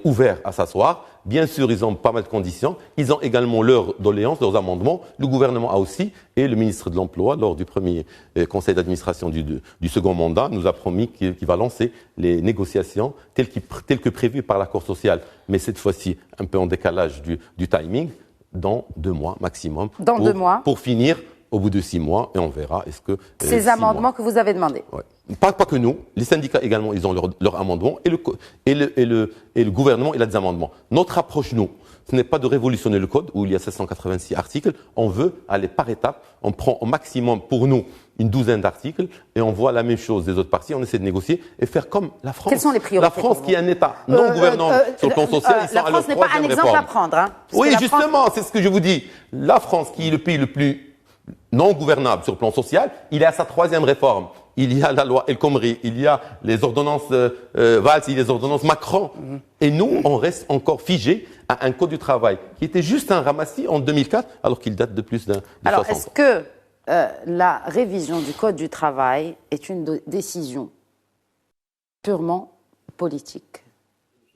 ouvert à s'asseoir Bien sûr, ils ont pas mal de conditions. Ils ont également leurs doléances, leurs amendements. Le gouvernement a aussi. Et le ministre de l'Emploi, lors du premier conseil d'administration du second mandat, nous a promis qu'il va lancer les négociations telles que prévues par l'accord social. Mais cette fois-ci, un peu en décalage du timing, dans 2 mois maximum. Dans 2 mois. Pour finir au bout de 6 mois, et on verra est-ce que... Ces amendements que vous avez demandés. Ouais. Pas que nous, les syndicats également, ils ont leurs amendements, et le gouvernement, il a des amendements. Notre approche, nous, ce n'est pas de révolutionner le code, où il y a 786 articles, on veut aller par étapes, on prend au maximum pour nous une 12aine d'articles, et on voit la même chose des autres parties, on essaie de négocier, et faire comme la France. Quelles sont les priorités? La France qui est un État non gouvernant sur le plan social, ils sont à leur 3e réforme. La France n'est pas un exemple à prendre. Hein, oui, justement, c'est ce que je vous dis. La France, qui est le pays le plus non gouvernable sur le plan social, il est à sa 3e réforme. Il y a la loi El Khomri, il y a les ordonnances Valls, il y a les ordonnances Macron. Et nous, on reste encore figés à un code du travail qui était juste un ramassis en 2004, alors qu'il date de plus de 60 ans. Alors, est-ce que la révision du code du travail est une décision purement politique?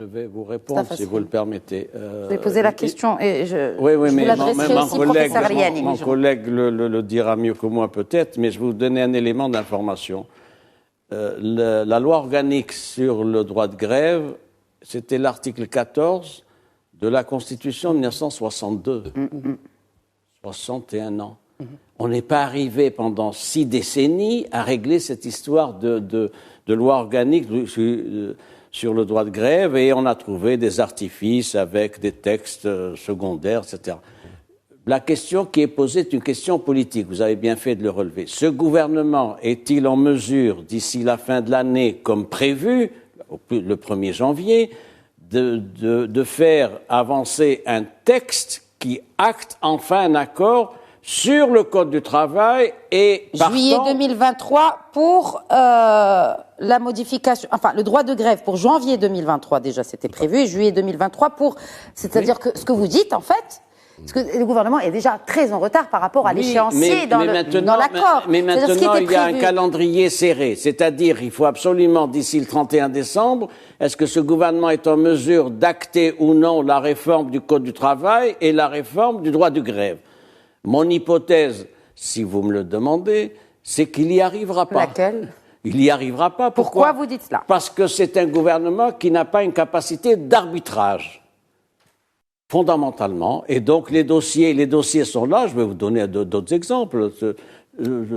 Je vais vous répondre, si vous le permettez. Je vais poser la question et je vous l'adresserai aussi au professeur Liani. Mon collègue le dira mieux que moi peut-être, mais je vais vous donner un élément d'information. La loi organique sur le droit de grève, c'était l'article 14 de la Constitution de 1962. 61 ans. On n'est pas arrivé pendant 6 décennies à régler cette histoire de loi organique sur le droit de grève, et on a trouvé des artifices avec des textes secondaires, etc. La question qui est posée est une question politique. Vous avez bien fait de le relever. Ce gouvernement est-il en mesure, d'ici la fin de l'année, comme prévu, le 1er janvier, de faire avancer un texte qui acte enfin un accord sur le Code du travail et juillet 2023 pour la modification, enfin le droit de grève pour janvier 2023 déjà c'était prévu, et juillet 2023 pour, c'est-à-dire que ce que vous dites en fait, parce que le gouvernement est déjà très en retard par rapport à l'échéancier dans l'accord. Mais maintenant, il y a un calendrier serré. C'est-à-dire, il faut absolument, d'ici le 31 décembre, est-ce que ce gouvernement est en mesure d'acter ou non la réforme du Code du travail et la réforme du droit de grève? Mon hypothèse, si vous me le demandez, c'est qu'il n'y arrivera pas. Laquelle? Il n'y arrivera pas. Pourquoi vous dites cela? Parce que c'est un gouvernement qui n'a pas une capacité d'arbitrage, fondamentalement. Et donc les dossiers sont là. Je vais vous donner d'autres exemples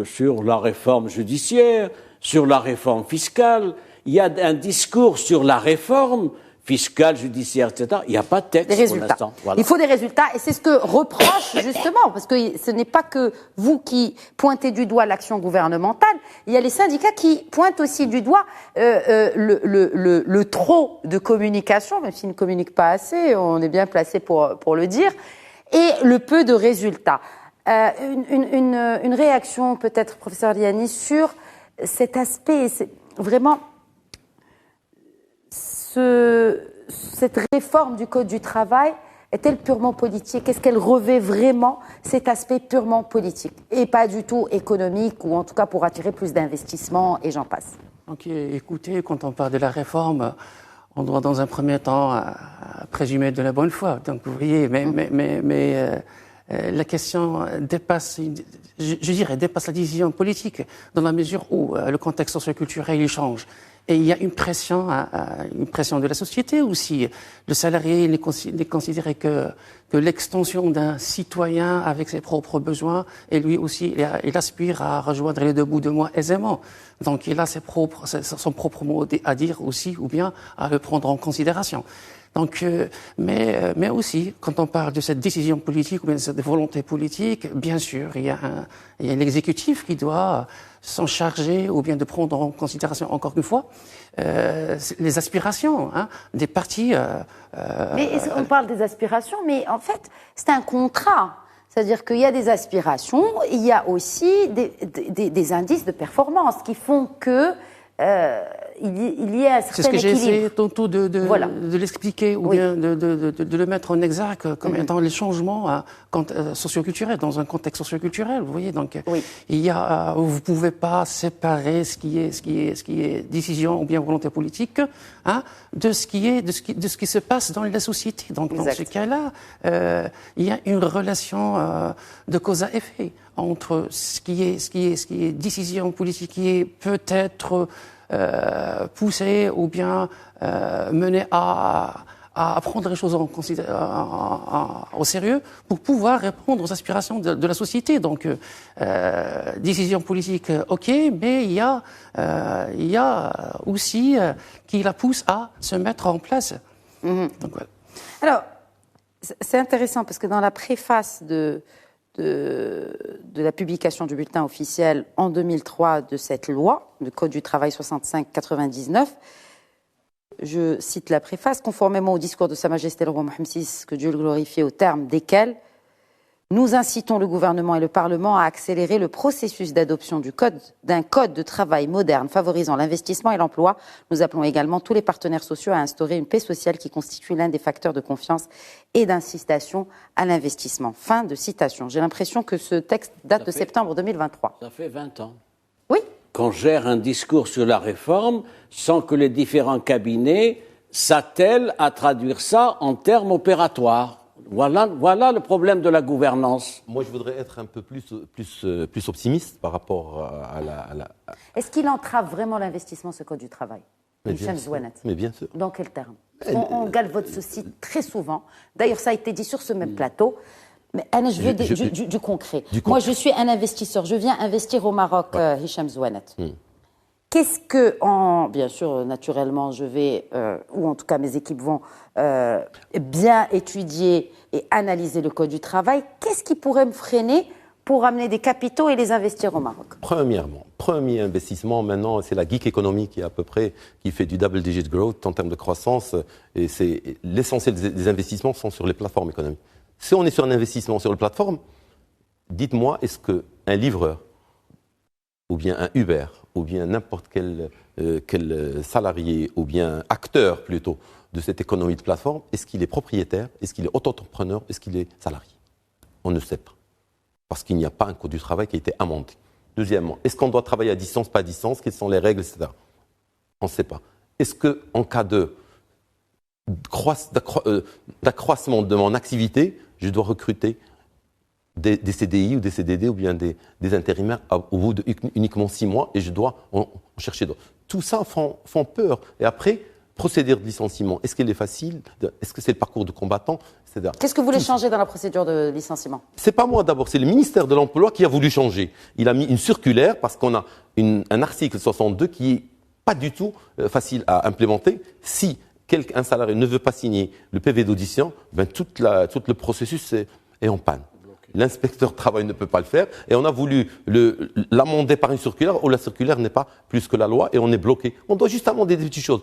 sur la réforme judiciaire, sur la réforme fiscale. Il y a un discours sur la réforme fiscale, judiciaire, etc. Il n'y a pas de texte pour l'instant. Voilà. Il faut des résultats, et c'est ce que reproche justement, parce que ce n'est pas que vous qui pointez du doigt l'action gouvernementale, il y a les syndicats qui pointent aussi du doigt le trop de communication, même s'ils ne communiquent pas assez, on est bien placé pour le dire, et le peu de résultats. Une réaction peut-être, professeur Liani, sur cet aspect, vraiment... Cette réforme du Code du travail est-elle purement politique? Est-ce qu'elle revêt vraiment cet aspect purement politique et pas du tout économique, ou en tout cas pour attirer plus d'investissements, et j'en passe? Donc, écoutez, quand on parle de la réforme, on doit dans un premier temps présumer de la bonne foi. Donc vous voyez, la question dépasse, je dirais, dépasse la décision politique, dans la mesure où le contexte socioculturel il change. Et il y a une pression de la société aussi. Le salarié n'est considéré que l'extension d'un citoyen avec ses propres besoins, et lui aussi, il aspire à rejoindre les 2 bouts de moi aisément. Donc il a son propre mot à dire aussi, ou bien à le prendre en considération. Donc, mais aussi, quand on parle de cette décision politique ou bien de cette volonté politique, bien sûr, il y a l'exécutif qui doit s'en charger, ou bien de prendre en considération, encore une fois, les aspirations des partis. Mais on parle des aspirations, mais en fait, c'est un contrat. C'est-à-dire qu'il y a des aspirations, il y a aussi des indices de performance qui font que il y a un certain équilibre. C'est ce que j'ai essayé tantôt Voilà. de l'expliquer ou bien de le mettre en exergue comme étant les changements socioculturels, dans un contexte socioculturel, vous voyez. Donc, il y a, vous ne pouvez pas séparer ce qui est décision ou bien volonté politique de ce qui se passe dans la société. Donc, dans ce cas-là, il y a une relation de cause à effet entre ce qui est décision politique qui est peut-être poussée ou bien menée à prendre les choses au sérieux pour pouvoir répondre aux aspirations de la société. Donc, décision politique, ok, mais il y a aussi qui la pousse à se mettre en place. Donc, voilà. Alors, c'est intéressant parce que dans la préface de la publication du bulletin officiel en 2003 de cette loi, le Code du travail 65-99, je cite la préface, conformément au discours de Sa Majesté le roi Mohammed VI, que Dieu le glorifie, au terme desquels nous incitons le gouvernement et le Parlement à accélérer le processus d'adoption d'un code de travail moderne favorisant l'investissement et l'emploi. Nous appelons également tous les partenaires sociaux à instaurer une paix sociale qui constitue l'un des facteurs de confiance et d'incitation à l'investissement. Fin de citation. J'ai l'impression que ce texte date de septembre 2023. Ça fait 20 ans. Oui. Qu'on gère un discours sur la réforme sans que les différents cabinets s'attellent à traduire ça en termes opératoires. Voilà le problème de la gouvernance. Moi, je voudrais être un peu plus optimiste par rapport à la... Est-ce qu'il entrave vraiment l'investissement, ce Code du travail? Mais bien sûr. Dans quel terme? On galvaude ceci très souvent. D'ailleurs, ça a été dit sur ce même plateau. Mais Anna, je veux du concret. Moi, je suis un investisseur. Je viens investir au Maroc, Hicham Zouanet. Qu'est-ce que, bien sûr, naturellement, je vais, ou en tout cas mes équipes vont bien étudier et analyser le Code du travail. Qu'est-ce qui pourrait me freiner pour amener des capitaux et les investir au Maroc? Premièrement, premier investissement maintenant, c'est la geek économie qui fait du double digit growth en termes de croissance. Et c'est l'essentiel des investissements sont sur les plateformes économiques. Si on est sur un investissement sur les plateformes, dites-moi, est-ce qu'un livreur ou bien un Uber ou bien n'importe quel salarié ou bien acteur plutôt de cette économie de plateforme, est-ce qu'il est propriétaire, est-ce qu'il est auto-entrepreneur, est-ce qu'il est salarié? On ne sait pas. Parce qu'il n'y a pas un code du travail qui a été amendé. Deuxièmement, est-ce qu'on doit travailler à distance, pas à distance? Quelles sont les règles, etc. On ne sait pas. Est-ce qu'en cas d'accroissement de mon activité, je dois recruter des CDI ou des CDD ou bien des intérimaires au bout de uniquement 6 mois et je dois en chercher d'autres? Tout ça font peur. Et après, procédure de licenciement, est-ce qu'elle est facile? Est-ce que c'est le parcours de combattant, etc. Qu'est-ce que vous voulez changer dans la procédure de licenciement? C'est pas moi d'abord, c'est le ministère de l'Emploi qui a voulu changer. Il a mis une circulaire parce qu'on a un article 62 qui est pas du tout facile à implémenter. Si un salarié ne veut pas signer le PV d'audition, tout le processus est en panne. L'inspecteur de travail ne peut pas le faire et on a voulu l'amender par une circulaire où la circulaire n'est pas plus que la loi et on est bloqué. On doit juste amender des petites choses.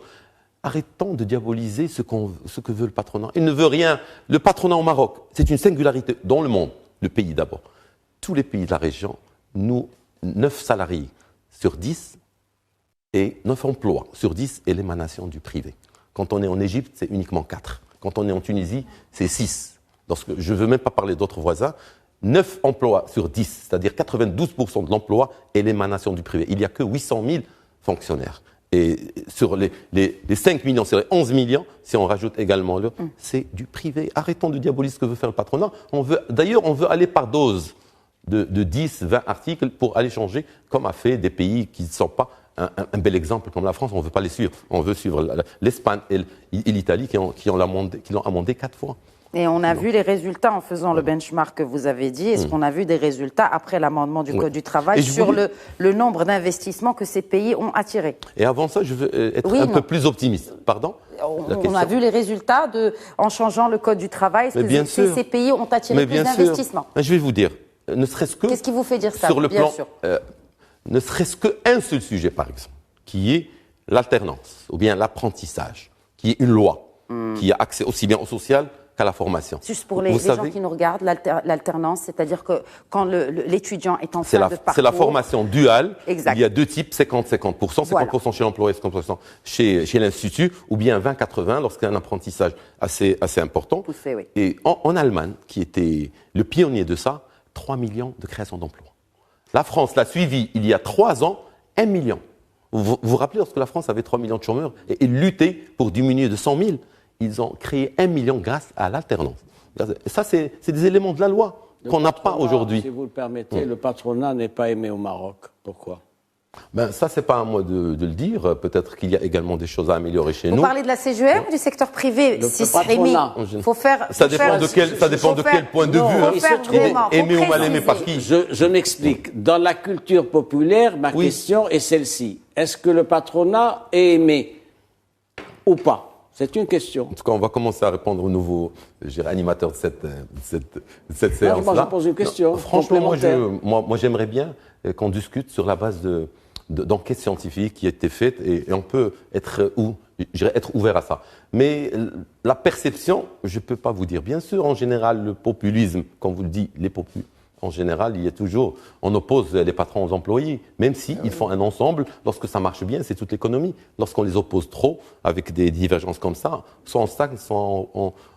Arrêtons de diaboliser ce que veut le patronat. Il ne veut rien. Le patronat au Maroc, c'est une singularité dans le monde, le pays d'abord. Tous les pays de la région, 9 salariés sur 10 et 9 emplois sur 10 est l'émanation du privé. Quand on est en Égypte, c'est uniquement 4. Quand on est en Tunisie, c'est 6. Je ne veux même pas parler d'autres voisins. 9 emplois sur 10, c'est-à-dire 92% de l'emploi est l'émanation du privé. Il n'y a que 800 000 fonctionnaires. Et sur les 5 millions, sur les 11 millions, si on rajoute également c'est du privé. Arrêtons de diaboliser ce que veut faire le patronat. D'ailleurs, on veut aller par dose de 10, 20 articles pour aller changer, comme a fait des pays qui ne sont pas un bel exemple comme la France. On ne veut pas les suivre. On veut suivre l'Espagne et l'Italie qui l'ont amendé 4 fois. Et on a vu les résultats en faisant le benchmark que vous avez dit. Est-ce qu'on a vu des résultats après l'amendement du Code du travail sur le nombre d'investissements que ces pays ont attirés? Et avant ça, je veux être un peu plus optimiste. Pardon? On a vu les résultats en changeant le Code du travail. Est-ce que ces pays ont attiré plus d'investissements? Je vais vous dire, ne serait-ce que... Qu'est-ce qui vous fait dire ça? Sur le plan, ne serait-ce qu'un seul sujet, par exemple, qui est l'alternance ou bien l'apprentissage, qui est une loi, qui a accès aussi bien au social qu'à la formation. Juste pour les gens qui nous regardent, l'alternance, c'est-à-dire que quand l'étudiant est en fin de parcours... C'est la formation duale. Exact. Il y a deux types, 50-50%, 50% chez l'employeur, 50% chez l'Institut, ou bien 20-80 lorsqu'il y a un apprentissage assez important. Poussé, oui. Et en Allemagne, qui était le pionnier de ça, 3 millions de créations d'emplois. La France l'a suivi il y a 3 ans, 1 million. Vous vous rappelez lorsque la France avait 3 millions de chômeurs et luttait pour diminuer de 100 000, ils ont créé 1 million grâce à l'alternance. Ça, c'est des éléments de la loi qu'on n'a pas aujourd'hui. Si vous le permettez, le patronat n'est pas aimé au Maroc. Pourquoi ? Ça, c'est pas à moi de le dire. Peut-être qu'il y a également des choses à améliorer chez nous. Vous parlez de la CGM ou du secteur privé? Faut faire. Ça dépend de quel point de vue. Aimé ou mal aimé par qui? Je m'explique. Dans la culture populaire, ma question est celle-ci. Est-ce que le patronat est aimé ou pas? C'est une question. En tout cas, on va commencer à répondre aux nouveaux animateurs de cette séance-là. Moi, je pose une question. Franchement, moi, j'aimerais bien qu'on discute sur la base d'enquêtes scientifiques qui ont été faites et on peut être ouvert à ça. Mais la perception, je ne peux pas vous dire. Bien sûr, en général, le populisme, comme vous le dites, en général, il y a toujours, on oppose les patrons aux employés, même s'ils font un ensemble. Lorsque ça marche bien, c'est toute l'économie. Lorsqu'on les oppose trop, avec des divergences comme ça, soit on stagne, soit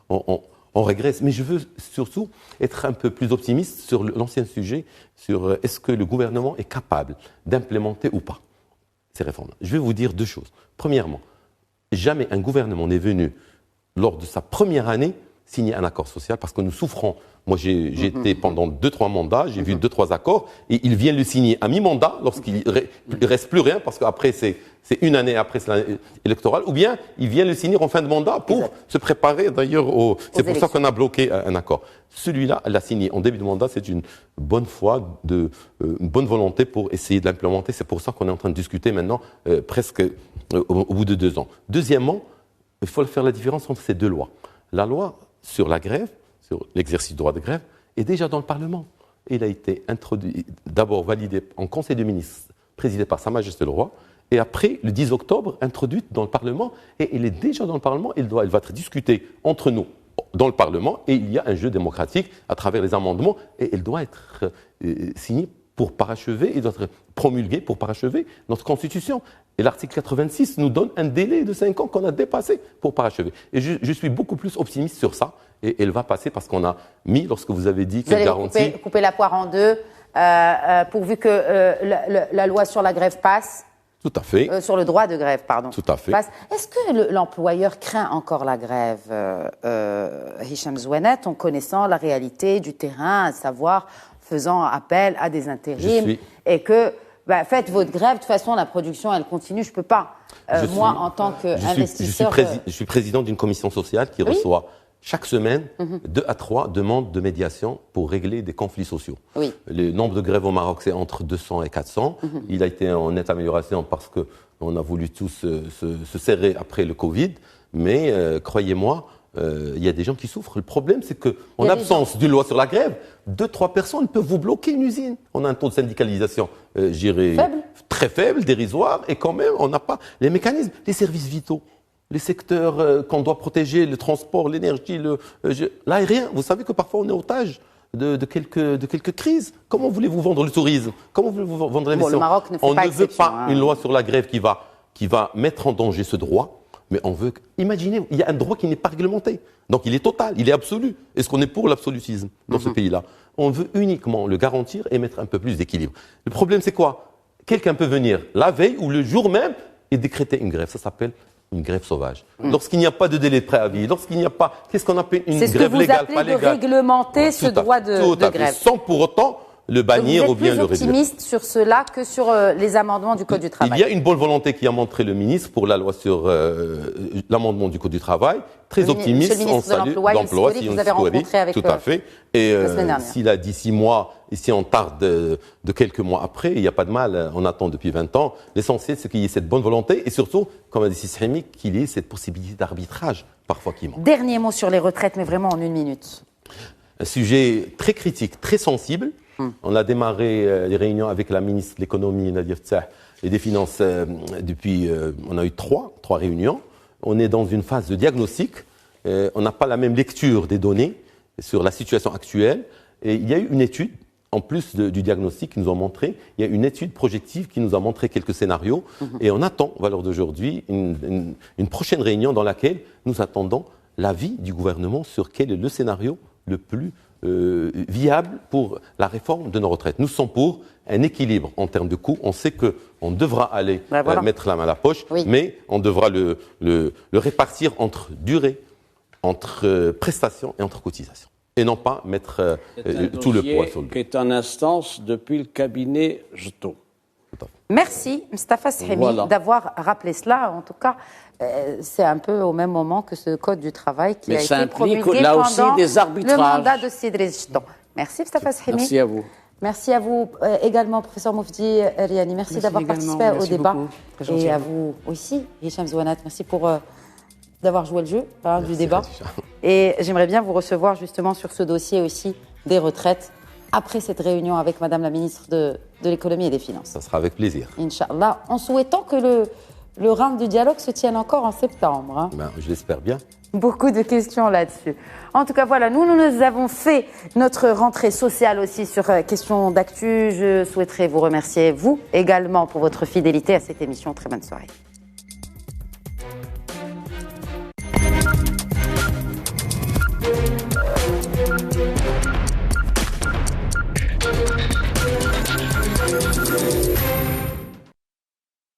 on régresse. Mais je veux surtout être un peu plus optimiste sur l'ancien sujet, sur est-ce que le gouvernement est capable d'implémenter ou pas ces réformes. Je vais vous dire 2 choses. Premièrement, jamais un gouvernement n'est venu, lors de sa première année, signer un accord social parce que nous souffrons. Moi, j'ai été pendant 2-3 mandats, j'ai vu 2-3 accords et ils viennent le signer à mi-mandat lorsqu'il ne reste plus rien parce qu'après, c'est une année après l'année électorale ou bien ils viennent le signer en fin de mandat pour se préparer d'ailleurs c'est pour ça qu'on a bloqué un accord. Celui-là, l'a signé en début de mandat, c'est une bonne foi, une bonne volonté pour essayer de l'implémenter. C'est pour ça qu'on est en train de discuter maintenant presque au bout de 2 ans. Deuxièmement, il faut faire la différence entre ces 2 lois. La loi sur la grève, sur l'exercice du droit de grève, est déjà dans le Parlement. Il a été introduit, d'abord validé en Conseil des ministres, présidé par Sa Majesté le Roi, et après, le 10 octobre, introduite dans le Parlement, et il est déjà dans le Parlement, elle va être discutée entre nous dans le Parlement, et il y a un jeu démocratique à travers les amendements, et elle doit être signée pour parachever, et doit être promulguée pour parachever notre Constitution. Et l'article 86 nous donne un délai de 5 ans qu'on a dépassé pour parachever. Et je suis beaucoup plus optimiste sur ça. Et elle va passer parce qu'on a mis, lorsque vous avez dit qu'elle garantit... Vous couper la poire en 2, pourvu que la loi sur la grève passe. Tout à fait. Sur le droit de grève, pardon. Tout à fait. Est-ce que l'employeur craint encore la grève, Hicham Zouenet, en connaissant la réalité du terrain, à savoir faisant appel à des intérims et que... faites votre grève, de toute façon, la production, elle continue, je ne peux pas. Moi, en tant qu'investisseur... Je suis président d'une commission sociale qui reçoit chaque semaine 2 à 3 demandes de médiation pour régler des conflits sociaux. Oui. Le nombre de grèves au Maroc, c'est entre 200 et 400. Il a été en nette amélioration parce qu'on a voulu tous se serrer après le Covid. Mais croyez-moi, il y a des gens qui souffrent. Le problème, c'est qu'en absence d'une loi sur la grève, 2-3 personnes peuvent vous bloquer une usine. On a un taux de syndicalisation, très faible, dérisoire, et quand même, on n'a pas les mécanismes, les services vitaux, les secteurs qu'on doit protéger, le transport, l'énergie, l'aérien. Vous savez que parfois on est otage de quelques crises. Comment voulez-vous vendre le tourisme? Comment voulez-vous vendre l'investissement? Le Maroc ne fait pas exception. On ne veut pas une loi sur la grève qui va mettre en danger ce droit. Mais on veut... Imaginez, il y a un droit qui n'est pas réglementé. Donc il est total, il est absolu. Est-ce qu'on est pour l'absolutisme dans ce pays-là? On veut uniquement le garantir et mettre un peu plus d'équilibre. Le problème, c'est quoi? Quelqu'un peut venir la veille ou le jour même et décréter une grève. Ça s'appelle une grève sauvage. Lorsqu'il n'y a pas de délai de préavis, lorsqu'il n'y a pas... Qu'est-ce qu'on appelle une grève légale, pas légale? C'est ce que vous appelez de réglementer ce droit de grève. Sans pour autant... le bannir ou bien le réduire. Vous êtes plus optimiste sur cela que sur les amendements du Code du travail? Il y a une bonne volonté qui a montré le ministre pour la loi sur l'amendement du Code du travail. Très optimiste, on salue l'emploi, si vous avez rencontré avec tout à fait. Et s'il a dit 6 mois, et si on tarde de quelques mois après, il n'y a pas de mal, on attend depuis 20 ans. L'essentiel, c'est qu'il y ait cette bonne volonté et surtout, comme a dit Sissimi, qu'il y ait cette possibilité d'arbitrage parfois qui manque. Dernier mot sur les retraites, mais vraiment en 1 minute. Un sujet très critique, très sensible. On a démarré les réunions avec la ministre de l'économie, Nadia Ftah, et des finances depuis, on a eu trois réunions. On est dans une phase de diagnostic on n'a pas la même lecture des données sur la situation actuelle. Et il y a eu une étude, en plus du diagnostic qui nous a montré, il y a une étude projective qui nous a montré quelques scénarios. Et on attend, à l'heure d'aujourd'hui, une prochaine réunion dans laquelle nous attendons l'avis du gouvernement sur quel est le scénario le plus viable pour la réforme de nos retraites. Nous sommes pour un équilibre en termes de coûts. On sait qu'on devra aller mettre la main à la poche, mais on devra le répartir entre durée, entre prestations et entre cotisations. Et non pas mettre tout le poids sur le dos. Qui est en instance depuis le cabinet Jeto. Merci, Moustapha Srihmi, d'avoir rappelé cela. En tout cas, c'est un peu au même moment que ce code du travail qui a été promulgué là pendant aussi des arbitrages. le mandat de Sidri Jeton. Merci, Moustapha Srihmi. Merci à vous. Merci à vous également, professeur Moufdi Riani. Merci d'avoir participé au débat. Et à vous aussi, Hicham Zouanat. Merci pour d'avoir joué le jeu du débat. Et j'aimerais bien vous recevoir justement sur ce dossier aussi des retraites après cette réunion avec Madame la ministre de l'économie et des finances. Ça sera avec plaisir. Inch'Allah, en souhaitant que le round du dialogue se tienne encore en septembre. Je l'espère bien. Beaucoup de questions là-dessus. En tout cas, voilà, nous avons fait notre rentrée sociale aussi sur questions d'actu. Je souhaiterais vous remercier, vous également, pour votre fidélité à cette émission. Très bonne soirée.